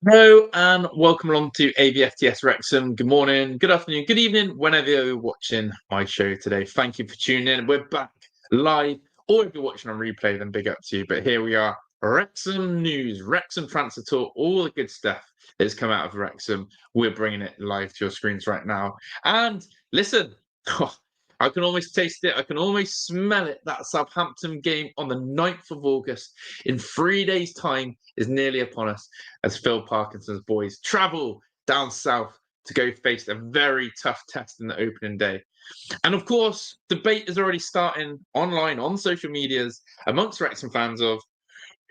Hello and welcome along to AVFTS Wrexham. Good morning, good afternoon, good evening, whenever you're watching my show today. Thank you for tuning in. We're back live, or if you're watching on replay, then big up to you. But here we are, Wrexham news, Wrexham transfer tour, all the good stuff that has come out of Wrexham. We're bringing it live to your screens right now. And listen, I can almost taste it. I can almost smell it. That Southampton game on the 9th of August in 3 days' time is nearly upon us as Phil Parkinson's boys travel down south to go face a very tough test in the opening day. And of course, debate is already starting online on social medias amongst Wrexham fans of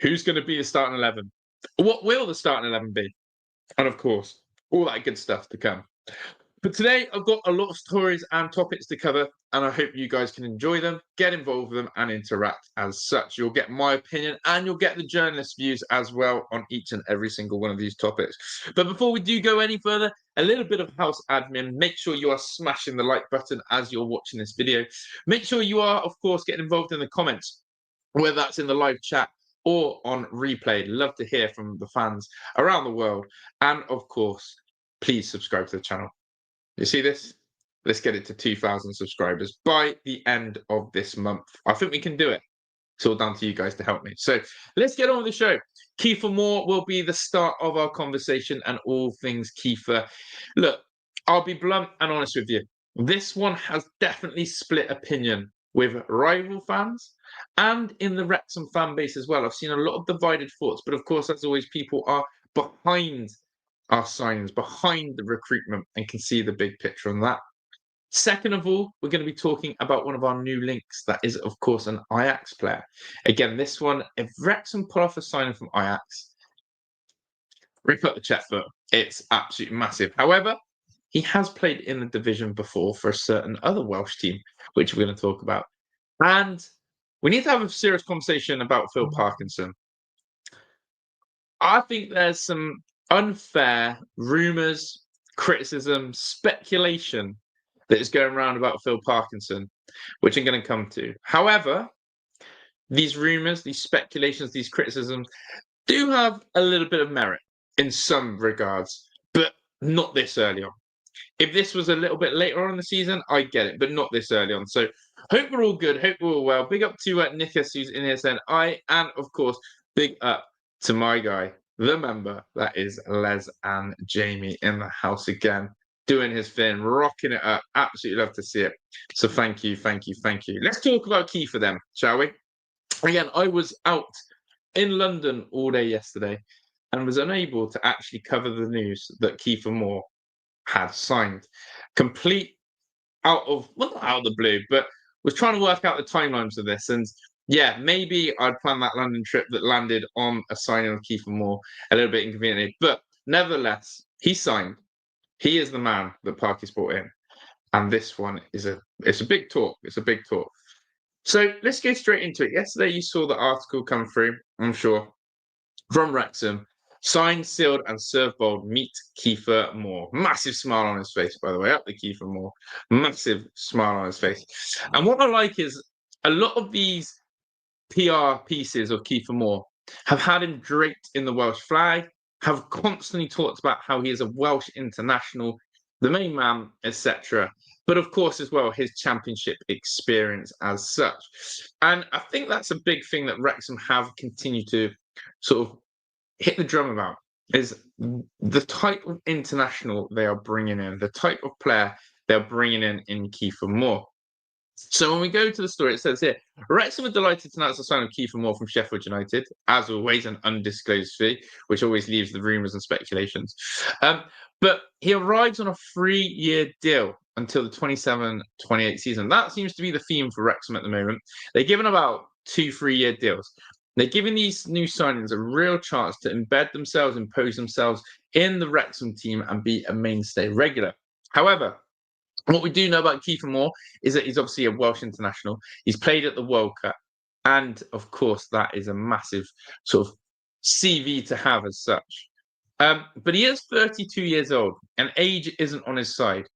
who's going to be the starting 11. What will the starting 11 be? And of course, all that good stuff to come. But today, I've got a lot of stories and topics to cover, and I hope you guys can enjoy them, get involved with them, and interact as such. You'll get my opinion and you'll get the journalist views as well on each and every single one of these topics. But before we do go any further, a little bit of house admin. Make sure you are smashing the like button as you're watching this video. Make sure you are, of course, getting involved in the comments, whether that's in the live chat or on replay. Love to hear from the fans around the world. And of course, please subscribe to the channel. You see this? Let's get it to 2,000 subscribers by the end of this month. I think we can do it. It's all down to you guys to help me. So let's get on with the show. Kieffer Moore will be the start of our conversation and all things Kieffer. Look, I'll be blunt and honest with you. This one has definitely split opinion with rival fans and in the Wrexham fan base as well. I've seen a lot of divided thoughts, but of course, as always, people are behind our signs, behind the recruitment, and can see the big picture on that. Second of all, we're going to be talking about one of our new links. That is, of course, an Ajax player. Again, this one, if Wrexham pull off a signing from Ajax, rip up the checkbook. It's absolutely massive. However, he has played in the division before for a certain other Welsh team, which we're going to talk about. And we need to have a serious conversation about Phil Parkinson. I think there's some unfair rumours, criticism, speculation that is going around about Phil Parkinson, which I'm going to come to. However, these rumours, these speculations, these criticisms do have a little bit of merit in some regards, but not this early on. If this was a little bit later on in the season, I get it, but not this early on. So hope we're all good. Hope we're all well. Big up to Nicholas, who's in here saying and of course, big up to my guy, the member, that is Les and Jamie in the house again, doing his thing, rocking it up. Absolutely love to see it. So thank you, thank you, thank you. Let's talk about Kieffer then, shall we? Again, I was out in London all day yesterday and was unable to actually cover the news that Kieffer Moore had signed. Complete well, not out of the blue, but was trying to work out the timelines of this. And yeah, maybe I'd planned that London trip that landed on a signing of Kieffer Moore a little bit inconveniently. But nevertheless, he signed. He is the man that Parky's brought in. And this one is it's a big talk. It's a big talk. So let's go straight into it. Yesterday you saw the article come through, I'm sure, from Wrexham. Signed, sealed, and served bold. Meet Kieffer Moore. Massive smile on his face, by the way. Up the Kieffer Moore. Massive smile on his face. And what I like is a lot of these PR pieces of Kieffer Moore have had him draped in the Welsh flag, have constantly talked about how he is a Welsh international, the main man, etc. But of course, as well, his championship experience as such. And I think that's a big thing that Wrexham have continued to sort of hit the drum about is the type of international they are bringing in, the type of player they're bringing in Kieffer Moore. So when we go to the story, it says here, Wrexham are delighted to announce the signing of Kieffer Moore from Sheffield United, as always, an undisclosed fee, which always leaves the rumours and speculations. But he arrives on a 3-year deal until the 27-28 season. That seems to be the theme for Wrexham at the moment. They're given about 2-3-year deals. They're giving these new signings a real chance to embed themselves, impose themselves in the Wrexham team and be a mainstay regular. However, what we do know about Kieffer Moore is that he's obviously a Welsh international. He's played at the World Cup. And of course, that is a massive sort of CV to have as such. But he is 32 years old and age isn't on his side.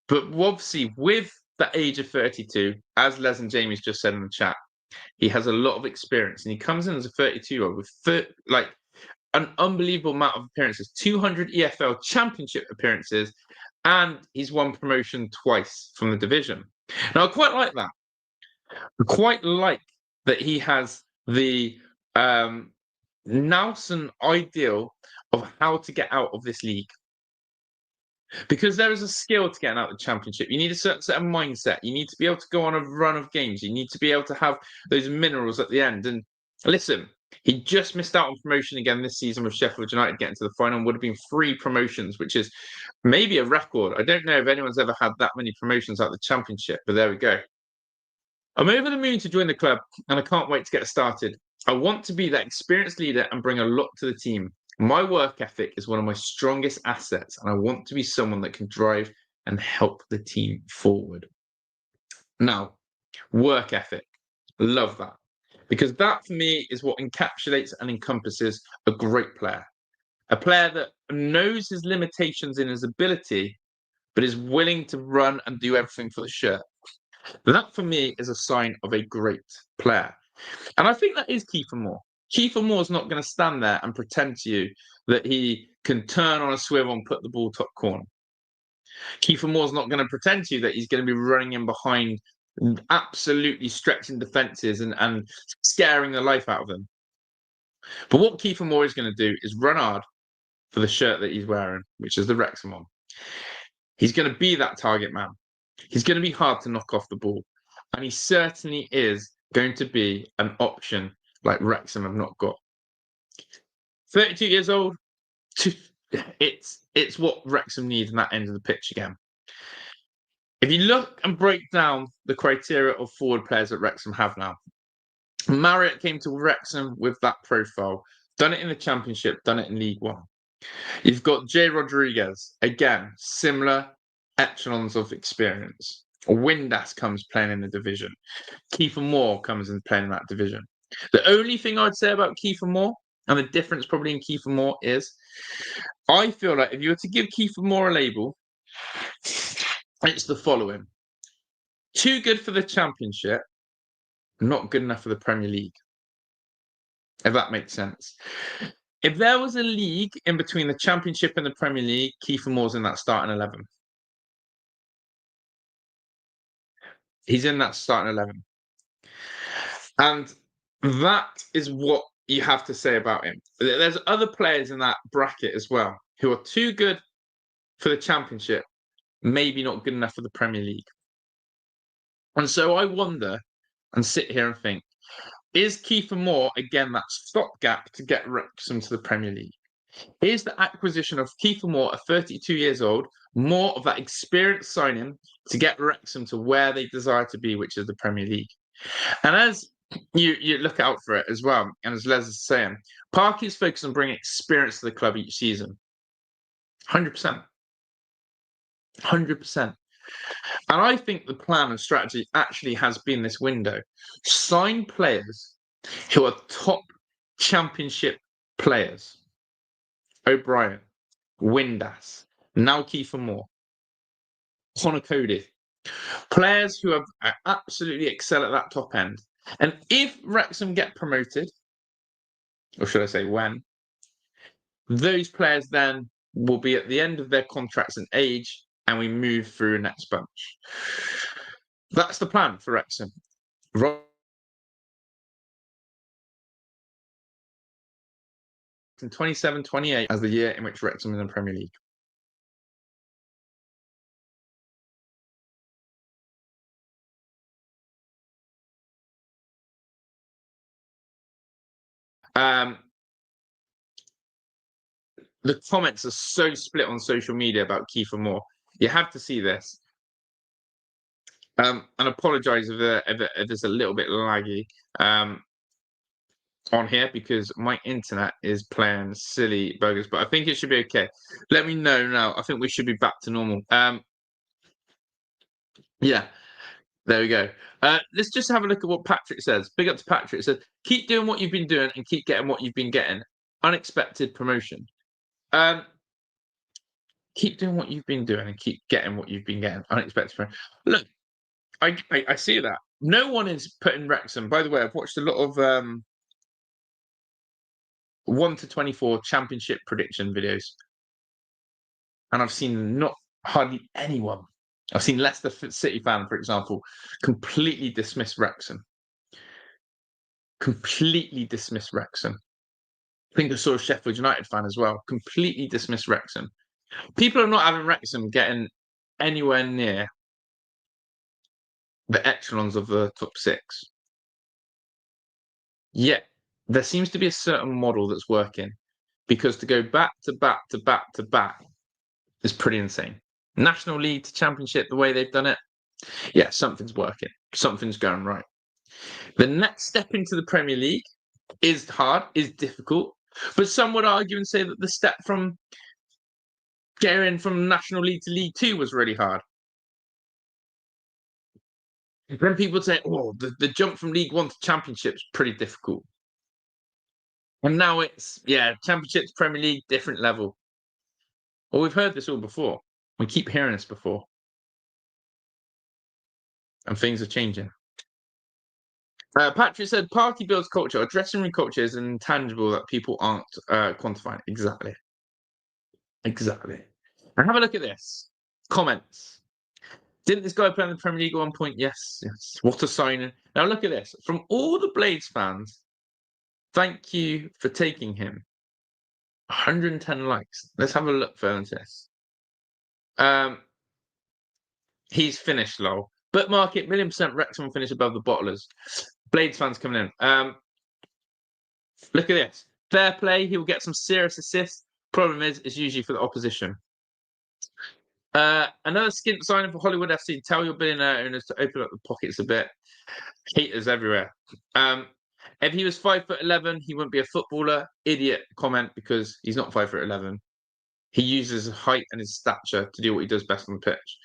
But obviously, with the age of 32, as Les and Jamie's just said in the chat, he has a lot of experience and he comes in as a 32-year-old with an unbelievable amount of appearances, 200 EFL Championship appearances, and he's won promotion twice from the division. Now, I quite like that. I quite like that he has the Nelson ideal of how to get out of this league. Because there is a skill to getting out of the Championship. You need a certain set of mindset. You need to be able to go on a run of games. You need to be able to have those minerals at the end. And listen, he just missed out on promotion again this season with Sheffield United getting to the final. Would have been 3 promotions, which is maybe a record. I don't know if anyone's ever had that many promotions out of the Championship, but there we go. I'm over the moon to join the club, and I can't wait to get started. I want to be that experienced leader and bring a lot to the team. My work ethic is one of my strongest assets, and I want to be someone that can drive and help the team forward. Now, work ethic. Love that. Because that, for me, is what encapsulates and encompasses a great player. A player that knows his limitations in his ability, but is willing to run and do everything for the shirt. That, for me, is a sign of a great player. And I think that is Kieffer Moore. Kieffer Moore's not going to stand there and pretend to you that he can turn on a swivel and put the ball top corner. Kieffer Moore's not going to pretend to you that he's going to be running in behind, absolutely stretching defences and scaring the life out of them. But what Kieffer Moore is going to do is run hard for the shirt that he's wearing, which is the Wrexham one. He's going to be that target man. He's going to be hard to knock off the ball. And he certainly is going to be an option like Wrexham have not got. 32 years old, it's what Wrexham need in that end of the pitch again. If you look and break down the criteria of forward players that Wrexham have now, Marriott came to Wrexham with that profile, done it in the Championship, done it in League One. You've got Jay Rodriguez, again, similar echelons of experience. Windass comes playing in the division. Kieffer Moore comes and playing in that division. The only thing I'd say about Kieffer Moore, and the difference probably in Kieffer Moore, is I feel like if you were to give Kieffer Moore a label, it's the following. Too good for the Championship, not good enough for the Premier League. If that makes sense. If there was a league in between the Championship and the Premier League, Kieffer Moore's in that starting 11. He's in that starting 11. And that is what you have to say about him. There's other players in that bracket as well who are too good for the Championship, maybe not good enough for the Premier League. And so I wonder and sit here and think, is Kieffer Moore, again, that stopgap to get Wrexham to the Premier League? Is the acquisition of Kieffer Moore, at 32 years old, more of that experienced signing to get Wrexham to where they desire to be, which is the Premier League? And as you look out for it as well, and as Les is saying, Parky is focused on bringing experience to the club each season. 100%. 100%. And I think the plan and strategy actually has been this window. Sign players who are top Championship players. O'Brien, Windass, now Kieffer Moore, Connor Cody. Players who have absolutely excel at that top end. And if Wrexham get promoted, or should I say when, those players then will be at the end of their contracts and age, and we move through the next bunch. That's the plan for Wrexham. 27-28 as the year in which Wrexham is in the Premier League. The comments are so split on social media about Kieffer Moore. You have to see this. And apologise if it's a little bit laggy on here because my internet is playing silly buggers, but I think it should be okay. Let me know now. I think we should be back to normal. Yeah, there we go. Let's just have a look at what Patrick says. Big up to Patrick. It says, keep doing what you've been doing and keep getting what you've been getting. Unexpected promotion. Keep doing what you've been doing and keep getting what you've been getting. Unexpected promotion. Look, I see that. No one is putting Wrexham. By the way, I've watched a lot of 1 to 24 championship prediction videos. And I've seen not hardly anyone. I've seen Leicester City fan, for example, completely dismiss Wrexham. Completely dismiss Wrexham. I think I saw a Sheffield United fan as well. Completely dismiss Wrexham. People are not having Wrexham getting anywhere near the echelons of the top 6. Yet there seems to be a certain model that's working, because to go back to back to back to back is pretty insane. National League to Championship, the way they've done it, yeah, something's working. Something's going right. The next step into the Premier League is hard, is difficult, but some would argue and say that the step from going from National League to League 2 was really hard. Then people would say, oh, the jump from League 1 to Championship is pretty difficult. And now it's, yeah, Championships, Premier League, different level. Well, we've heard this all before. We keep hearing this before. And things are changing. Patrick said, Parky builds culture. A dressing room culture is an intangible that people aren't quantifying. Exactly. Exactly. And have a look at this. Comments. Didn't this guy play in the Premier League at one point? Yes. Yes. What a signing. Now look at this. From all the Blades fans, thank you for taking him. 110 likes. Let's have a look further into this. He's finished, lol. But market, 1,000,000% Wrexham will finish above the Bottlers. Blades fans coming in. Look at this. Fair play. He will get some serious assists. Problem is, it's usually for the opposition. Another skint signing for Hollywood FC. Tell your billionaire owners to open up the pockets a bit. Haters everywhere. If he was 5'11", he wouldn't be a footballer. Idiot comment, because he's not 5'11". He uses his height and his stature to do what he does best on the pitch.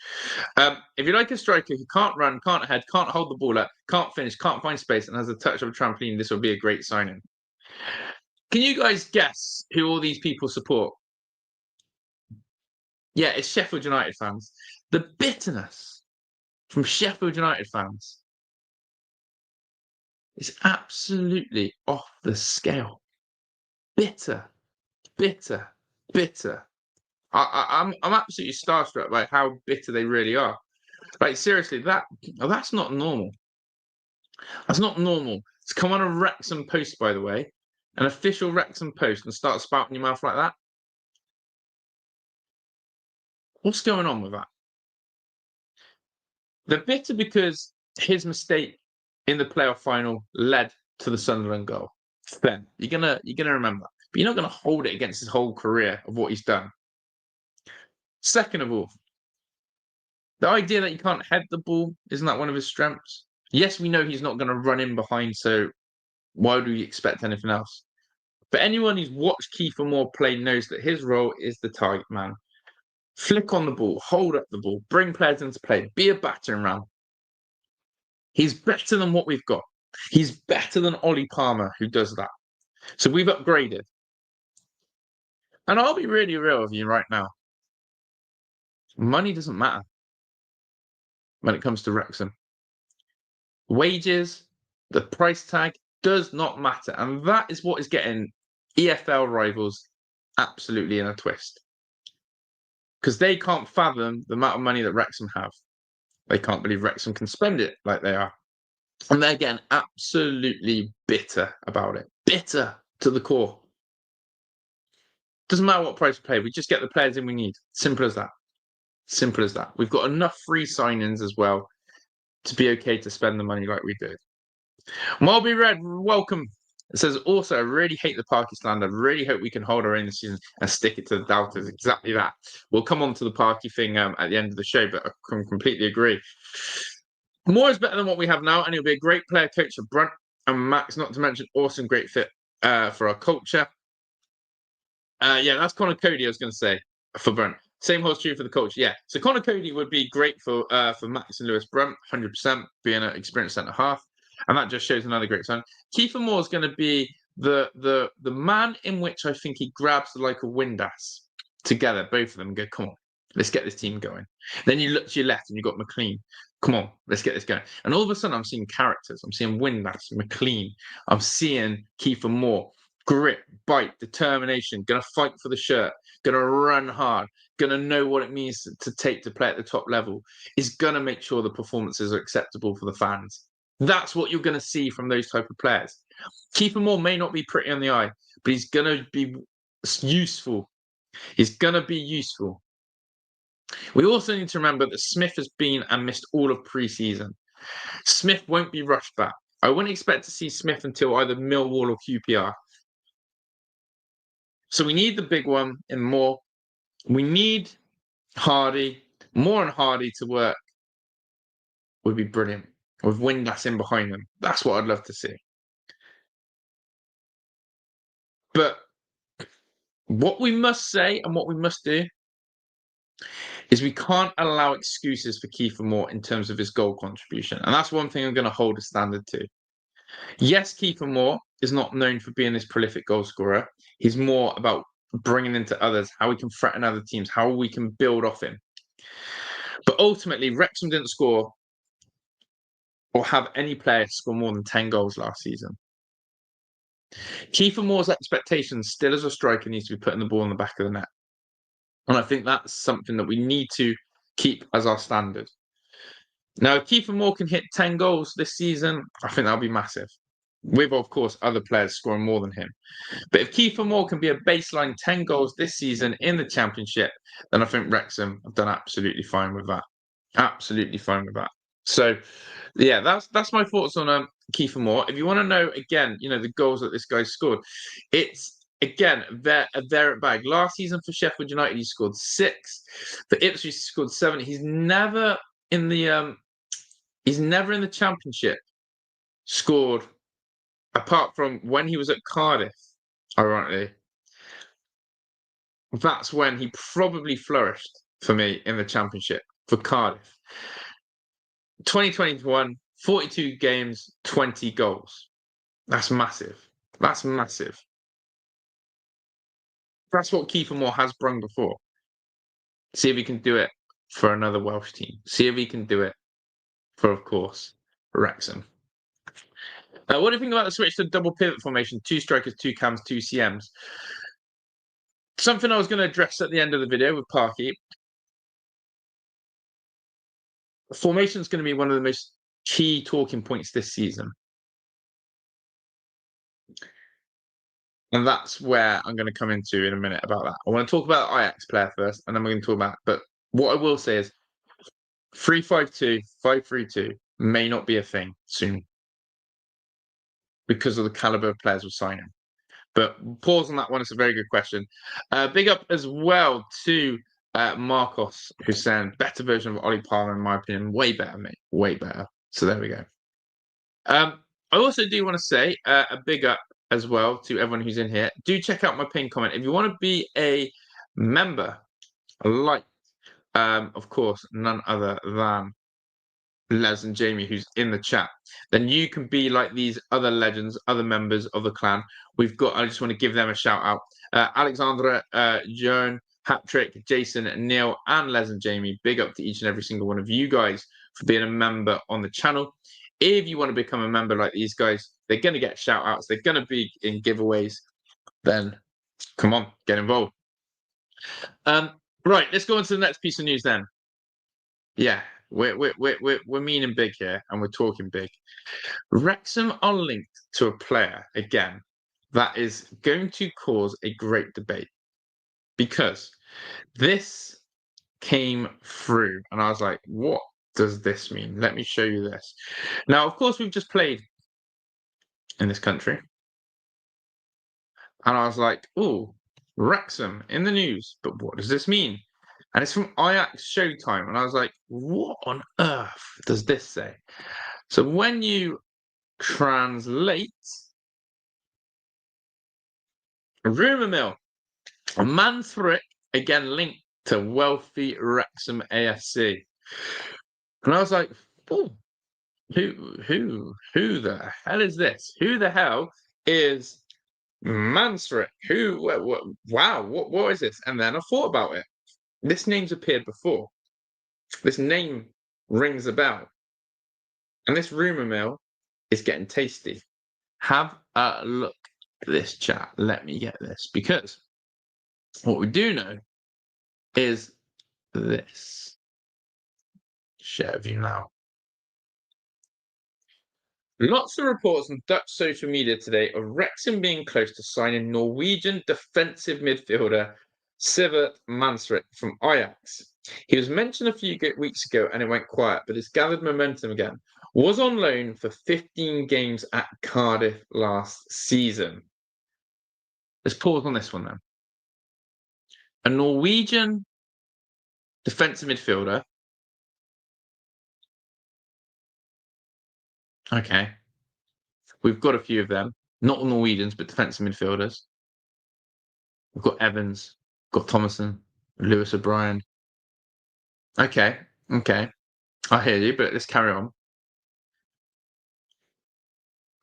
If you like a striker who can't run, can't head, can't hold the ball up, can't finish, can't find space, and has a touch of a trampoline, this will be a great signing. Can you guys guess who all these people support? Yeah, it's Sheffield United fans. The bitterness from Sheffield United fans is absolutely off the scale. Bitter, bitter, bitter. I'm absolutely starstruck by how bitter they really are. Like, seriously, that's not normal. That's not normal. To come on a Wrexham post, by the way, an official Wrexham post, and start spouting your mouth like that. What's going on with that? They're bitter because his mistake in the playoff final led to the Sunderland goal. Then you're gonna remember that. But you're not gonna hold it against his whole career of what he's done. Second of all, the idea that he can't head the ball, isn't that one of his strengths? Yes, we know he's not going to run in behind, so why would we expect anything else? But anyone who's watched Kieffer Moore play knows that his role is the target man. Flick on the ball, hold up the ball, bring players into play, be a battering ram. He's better than what we've got. He's better than Ollie Palmer, who does that. So we've upgraded. And I'll be really real with you right now. Money doesn't matter when it comes to Wrexham. Wages, the price tag does not matter. And that is what is getting EFL rivals absolutely in a twist. Because they can't fathom the amount of money that Wrexham have. They can't believe Wrexham can spend it like they are. And they're getting absolutely bitter about it. Bitter to the core. Doesn't matter what price we pay. We just get the players in we need. Simple as that. Simple as that. We've got enough free signings as well to be okay to spend the money like we did. Mulby Red, welcome. It says, also, I really hate the Parky slander. Really hope we can hold our own this season and stick it to the doubters. Exactly that. We'll come on to the Parky thing at the end of the show, but I can completely agree. Moore is better than what we have now, and he'll be a great player coach for Brunt and Max, not to mention awesome, great fit for our culture. Yeah, that's Connor Cody, I was going to say, for Brunt. Same holds true for the coach. Yeah, so Connor Cody would be great for Max and Lewis Brunt, 100%, being an experienced centre half, and that just shows another great sign. Kieffer Moore is going to be the man in which I think he grabs the like of Windass together, both of them, and go, come on, let's get this team going. Then you look to your left and you've got McLean. Come on, let's get this going. And all of a sudden, I'm seeing characters. I'm seeing Windass, McLean. I'm seeing Kieffer Moore. Grit, bite, determination, going to fight for the shirt, going to run hard, going to know what it means to take to play at the top level, is going to make sure the performances are acceptable for the fans. That's what you're going to see from those type of players. Kieffer Moore may not be pretty on the eye, but he's going to be useful. He's going to be useful. We also need to remember that Smith has been and missed all of pre-season. Smith won't be rushed back. I wouldn't expect to see Smith until either Millwall or QPR. So we need the big one in Moore. We need Hardy. Moore and Hardy to work would be brilliant. With Windass in behind them. That's what I'd love to see. But what we must say and what we must do is we can't allow excuses for Kieffer Moore in terms of his goal contribution. And that's one thing I'm going to hold a standard to. Yes, Kieffer Moore is not known for being this prolific goal scorer. He's more about bringing into others, how we can threaten other teams, how we can build off him. But ultimately, Wrexham didn't score or have any player score more than 10 goals last season. Kieffer Moore's expectations still as a striker needs to be putting the ball in the back of the net. And I think that's something that we need to keep as our standard. Now, if Kieffer Moore can hit 10 goals this season, I think that'll be massive. With, of course, other players scoring more than him. But if Kieffer Moore can be a baseline 10 goals this season in the Championship, then I think Wrexham have done absolutely fine with that. Absolutely fine with that. So, yeah, that's my thoughts on Kieffer Moore. If you want to know, again, the goals that this guy scored, it's, again, they're at bag. Last season for Sheffield United, he scored 6. For Ipswich, he scored 7. He's never in the Championship scored, apart from when he was at Cardiff, ironically. That's when he probably flourished for me in the Championship for Cardiff. 2021, 42 games, 20 goals. That's massive. That's massive. That's what Kieffer Moore has brung before. See if he can do it for another Welsh team. See if he can do it for, of course, Wrexham. What do you think about the switch to double pivot formation? 2 strikers, 2 cams, 2 CMs. Something I was going to address at the end of the video with Parky. Formation is going to be one of the most key talking points this season. And that's where I'm going to come into in a minute about that. I want to talk about the Ajax player first, and then we're going to talk about it. But what I will say is 3-5-2, 5-3-2 may not be a thing soon because of the caliber of players we're signing. But pause on that one. It's a very good question. Big up as well to Marcos, who's saying better version of Ollie Palmer, in my opinion. Way better, mate. Way better. So there we go. I also do want to say a big up as well to everyone who's in here. Do check out my pinned comment. If you want to be a member, of course, none other than Les and Jamie, who's in the chat, then you can be like these other legends, other members of the clan. I just want to give them a shout out. Alexandra, Joan, Hattrick, Jason, Neil, and Les and Jamie. Big up to each and every single one of you guys for being a member on the channel. If you want to become a member like these guys, they're going to get shout outs. They're going to be in giveaways. Then come on, get involved. Right, let's go on to the next piece of news then. Yeah, we're meaning big here, and we're talking big. Wrexham are linked to a player again that is going to cause a great debate, because this came through, and I was like, what does this mean? Let me show you this. Now, of course, we've just played in this country, and I was like, oh, Wrexham in the news, but what does this mean? And it's from Ajax Showtime. And I was like, what on earth does this say? So when you translate, rumour mill, Mannsverk again linked to wealthy Wrexham AFC. And I was like, oh, who the hell is this? Who the hell is Mannsverk? Wow, what is this? And then I thought about it. This name's appeared before. This name rings a bell. And this rumour mill is getting tasty. Have a look this chat. Let me get this, because what we do know is this. Share with you now. Lots of reports on Dutch social media today of Wrexham being close to signing Norwegian defensive midfielder Sivert Mannsverk from Ajax. He was mentioned a few weeks ago and it went quiet, but it's gathered momentum again. Was on loan for 15 games at Cardiff last season. Let's pause on this one then. A Norwegian defensive midfielder. Okay. We've got a few of them. Not Norwegians, but defensive midfielders. We've got Evans, got Thomason, Lewis O'Brien. Okay. I hear you, but let's carry on.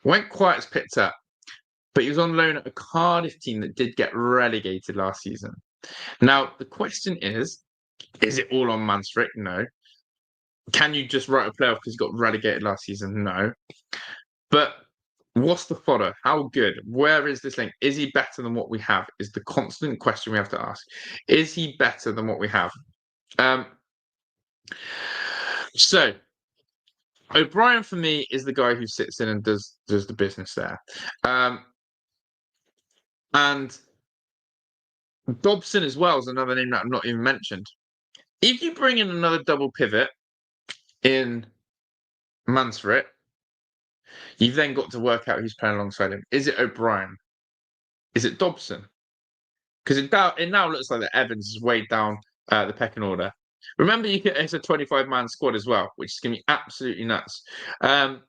Went quiet as picked up, but he was on loan at a Cardiff team that did get relegated last season. Now, the question is it all on Mannsverk? No. Can you just write a playoff because he got relegated last season? No. But what's the fodder? How good? Where is this link? Is he better than what we have? Is the constant question we have to ask. Is he better than what we have? So O'Brien for me is the guy who sits in and does the business there. And Dobson as well is another name that I've not even mentioned. If you bring in another double pivot in Mannsverk, you've then got to work out who's playing alongside him. Is it O'Brien? Is it Dobson? Because it now looks like that Evans is way down the pecking order. Remember, it's a 25-man squad as well, which is going to be absolutely nuts. But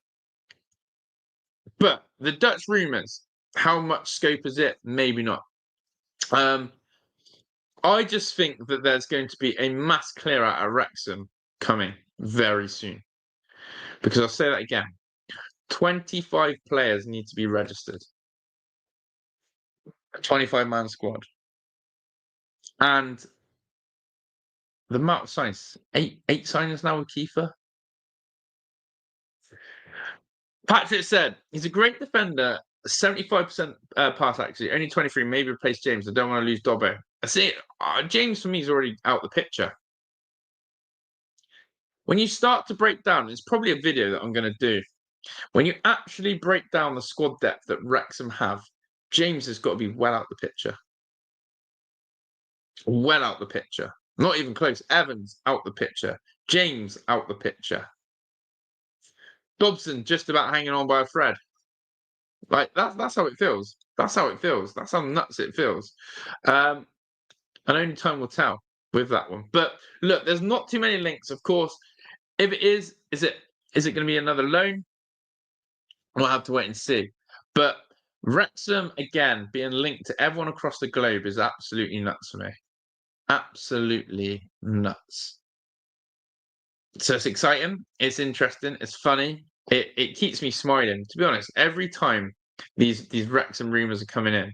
the Dutch rumours, how much scope is it? Maybe not. I just think that there's going to be a mass clear out at Wrexham coming very soon. Because I'll say that again. 25 players need to be registered. A 25-man squad. And the amount of signings, eight signings now with Kieffer. Patrick said he's a great defender, 75% pass accuracy, only 23, maybe replace James. I don't want to lose Dobbo. I see James for me is already out the picture. When you start to break down, it's probably a video that I'm going to do. When you actually break down the squad depth that Wrexham have, James has got to be well out the picture. Well out the picture. Not even close. Evans out the picture. James out the picture. Dobson just about hanging on by a thread. Like that's how it feels. That's how it feels. That's how nuts it feels. And only time will tell with that one. But look, there's not too many links. Of course, if it is it going to be another loan? We'll have to wait and see. But Wrexham, again, being linked to everyone across the globe is absolutely nuts for me. Absolutely nuts. So it's exciting. It's interesting. It's funny. It keeps me smiling. To be honest, every time these Wrexham rumours are coming in,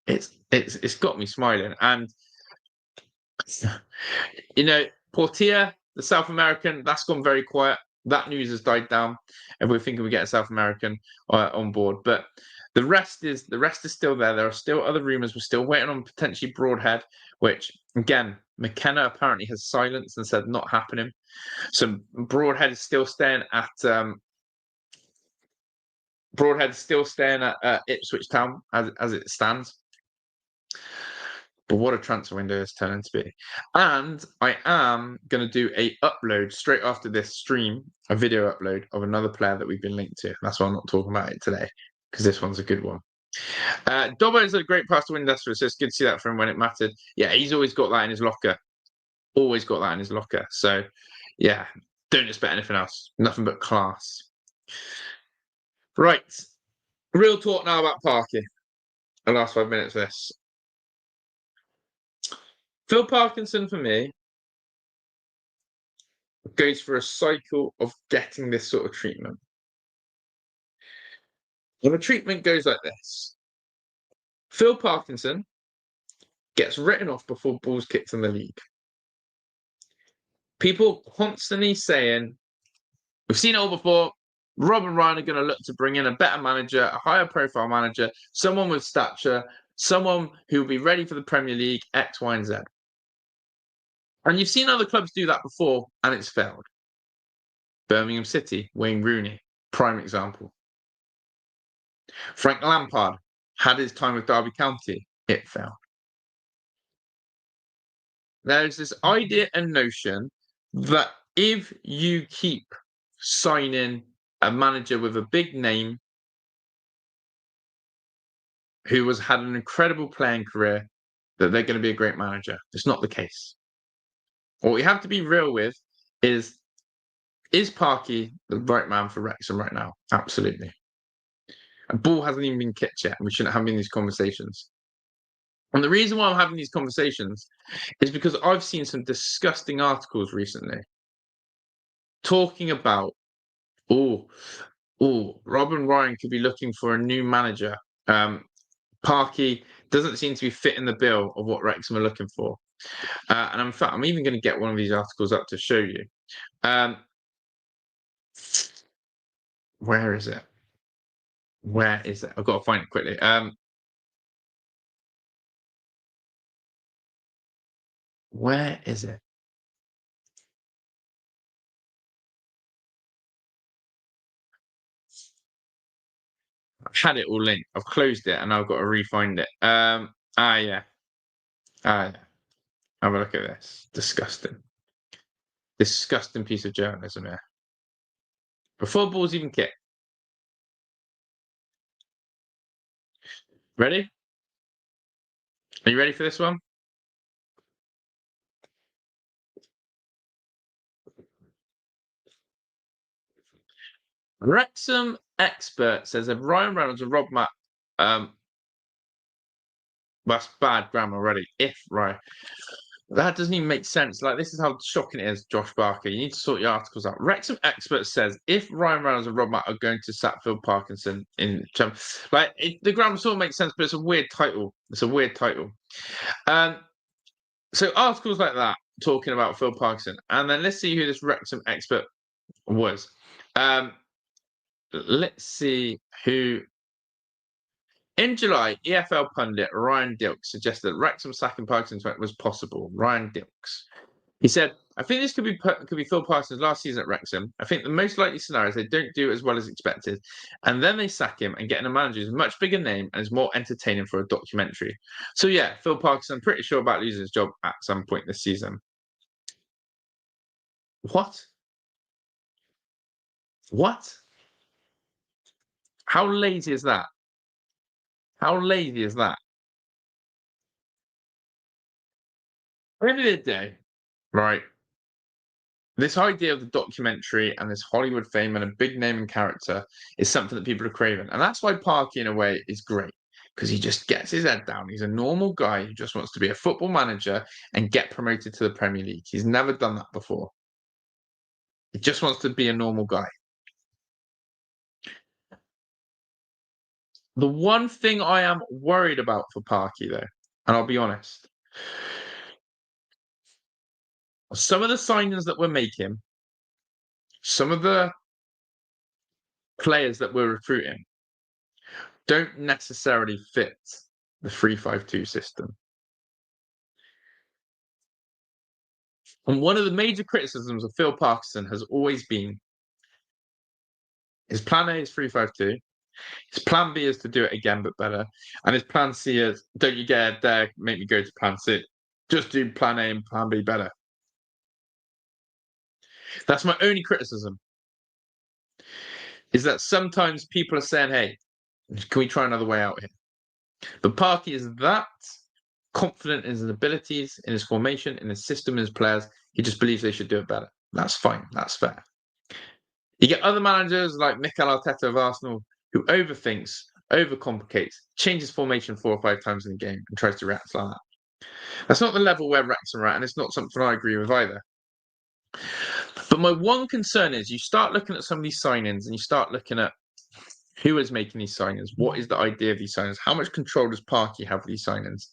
it's got me smiling. And Portia, the South American, that's gone very quiet. That news has died down, and we're thinking we get a South American on board. But the rest is still there. There are still other rumours. We're still waiting on potentially Broadhead, which again McKenna apparently has silenced and said not happening. So Broadhead is still staying at Ipswich Town as it stands. But what a transfer window it's turning to be. And I am going to do a upload straight after this stream, a video upload of another player that we've been linked to. That's why I'm not talking about it today, because this one's a good one. Dobbo is a great pass to win Leicester. So it's good to see that from him when it mattered. Yeah, he's always got that in his locker. Always got that in his locker. So, yeah, don't expect anything else. Nothing but class. Right. Real talk now about Parky. The last 5 minutes of this. Phil Parkinson, for me, goes for a cycle of getting this sort of treatment. And the treatment goes like this. Phil Parkinson gets written off before balls kicked in the league. People constantly saying, we've seen it all before, Rob and Ryan are going to look to bring in a better manager, a higher profile manager, someone with stature, someone who will be ready for the Premier League, X, Y, and Z. And you've seen other clubs do that before, and it's failed. Birmingham City, Wayne Rooney, prime example. Frank Lampard had his time with Derby County, it failed. There's this idea and notion that if you keep signing a manager with a big name who has had an incredible playing career, that they're going to be a great manager. It's not the case. What we have to be real with is Parky the right man for Wrexham right now? Absolutely. A ball hasn't even been kicked yet, and we shouldn't have these conversations. And the reason why I'm having these conversations is because I've seen some disgusting articles recently talking about, Rob and Ryan could be looking for a new manager. Parky doesn't seem to be fitting the bill of what Wrexham are looking for. And in fact, I'm even going to get one of these articles up to show you. Where is it? Where is it? I've got to find it quickly. Where is it? I've had it all linked. I've closed it and I've got to re-find it. Yeah. Yeah. Have a look at this. Disgusting. Disgusting piece of journalism here. Before ball's even kicked. Ready? Are you ready for this one? Wrexham expert says if Ryan Reynolds and Rob Matt, that's bad grammar already. If Ryan, that doesn't even make sense. Like, this is how shocking it is, Josh Barker. You need to sort your articles out. Wrexham expert says if Ryan Reynolds and Rob Matt are going to sack Phil Parkinson in the grammar sort of makes sense, but it's a weird title. It's a weird title. So articles like that talking about Phil Parkinson, and then let's see who this Wrexham expert was. Let's see who. In July, EFL pundit Ryan Dilks suggested that Wrexham sacking Parkinson was possible. Ryan Dilks. He said, I think this could be Phil Parsons' last season at Wrexham. I think the most likely scenario is they don't do as well as expected, and then they sack him and get in a manager who's a much bigger name and is more entertaining for a documentary. So yeah, Phil Parkinson, I'm pretty sure about losing his job at some point this season. What? What? How lazy is that? How lazy is that? At the end of the day, right? This idea of the documentary and this Hollywood fame and a big name and character is something that people are craving. And that's why Parky, in a way, is great because he just gets his head down. He's a normal guy who just wants to be a football manager and get promoted to the Premier League. He's never done that before. He just wants to be a normal guy. The one thing I am worried about for Parky, though, and I'll be honest, some of the signings that we're making, some of the players that we're recruiting don't necessarily fit the 3-5-2 system. And one of the major criticisms of Phil Parkinson has always been his plan A is 3-5-2, his plan B is to do it again but better, and his plan C is don't you get there, make me go to plan C. Just do plan A and plan B better. That's my only criticism. Is that sometimes people are saying, hey, can we try another way out here? But Parky is that confident in his abilities, in his formation, in his system, in his players. He just believes they should do it better. That's fine. That's fair. You get other managers like Mikel Arteta of Arsenal who overthinks, overcomplicates, changes formation 4 or 5 times in the game and tries to react like that. That's not the level where Wrexham are at, and it's not something I agree with either. But my one concern is you start looking at some of these signings and you start looking at who is making these signings, what is the idea of these signings, how much control does Parky have of these signings?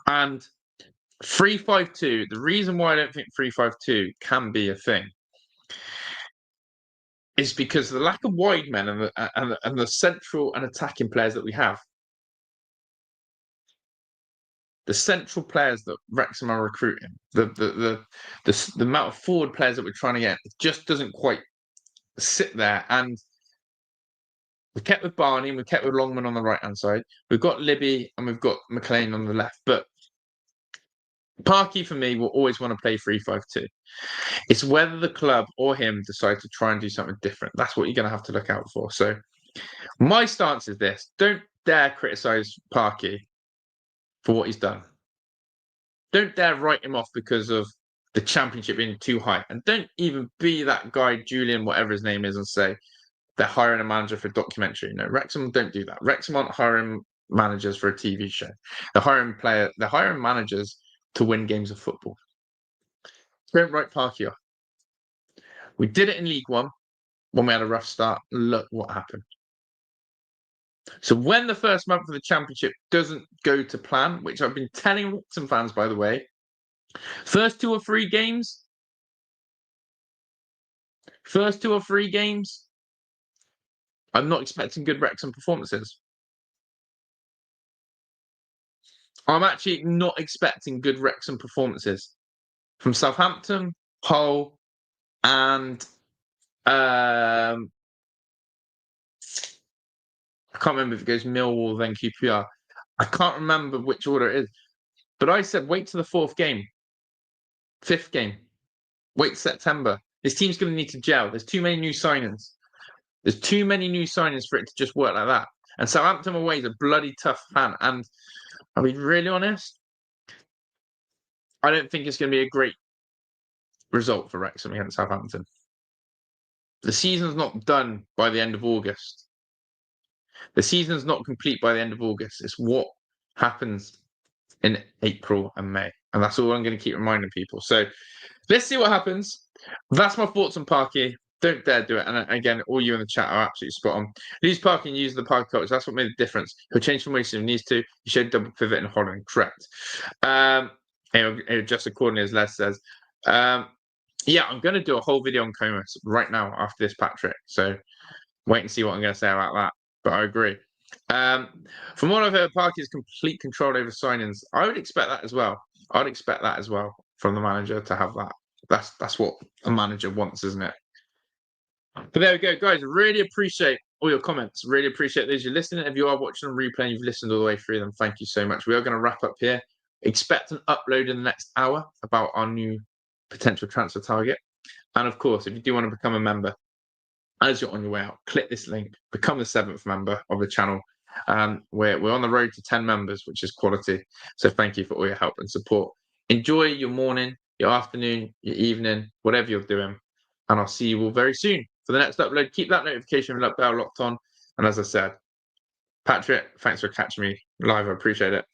And 3-5-2, the reason why I don't think 3-5-2 can be a thing is because of the lack of wide men and the central and attacking players that we have. The central players that Wrexham are recruiting, the amount of forward players that we're trying to get, it just doesn't quite sit there. And we kept with Barney and we kept with Longman on the right-hand side. We've got Libby and we've got McLean on the left. But Parky, for me, will always want to play 3-5-2. It's whether the club or him decide to try and do something different. That's what you're going to have to look out for. So my stance is this. Don't dare criticise Parky for what he's done. Don't dare write him off because of the Championship being too high. And don't even be that guy, Julian, whatever his name is, and say they're hiring a manager for a documentary. No, Wrexham don't do that. Wrexham aren't hiring managers for a TV show. They're hiring managers to win games of football. Don't write Parky off. We did it in League One when we had a rough start. Look what happened. So when the first month of the Championship doesn't go to plan, which I've been telling Wrexham fans, by the way, first two or three games, I'm not expecting good Wrexham performances. I'm actually not expecting good Wrexham performances from Southampton, Hull, and I can't remember if it goes Millwall, then QPR. I can't remember which order it is. But I said, wait to the fifth game. Wait September. This team's going to need to gel. There's too many new signings. There's too many new signings for it to just work like that. And Southampton away is a bloody tough fan. And I'll be really honest, I don't think it's going to be a great result for Wrexham against Southampton. The season's not done by the end of August. The season's not complete by the end of August. It's what happens in April and May. And that's all I'm going to keep reminding people. So let's see what happens. That's my thoughts on Parky. Don't dare do it. And again, all you in the chat are absolutely spot on. Use Parky and use the Parky coach. That's what made the difference. He'll change from wasting if he needs to. He showed double pivot in Holland. Correct. Just accordingly as Les says. Yeah, I'm going to do a whole video on Comas right now after this, Patrick. So wait and see what I'm going to say about that. But I agree. From what I've heard, Parky's complete control over signings. I would expect that as well. I'd expect that as well from the manager to have that. That's what a manager wants, isn't it? But there we go, guys. Really appreciate all your comments. Really appreciate those you're listening. If you are watching on replay and you've listened all the way through them, thank you so much. We are going to wrap up here. Expect an upload in the next hour about our new potential transfer target. And of course, if you do want to become a member, as you're on your way out, click this link, become the 7th member of the channel. We're on the road to 10 members, which is quality. So thank you for all your help and support. Enjoy your morning, your afternoon, your evening, whatever you're doing. And I'll see you all very soon for the next upload. Keep that notification bell locked on. And as I said, Patrick, thanks for catching me live. I appreciate it.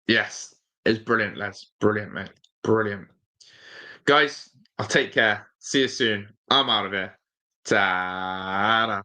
Yes, it's brilliant, Les. Brilliant, mate. Brilliant. Guys, I'll take care. See you soon. I'm out of here. Ta-da.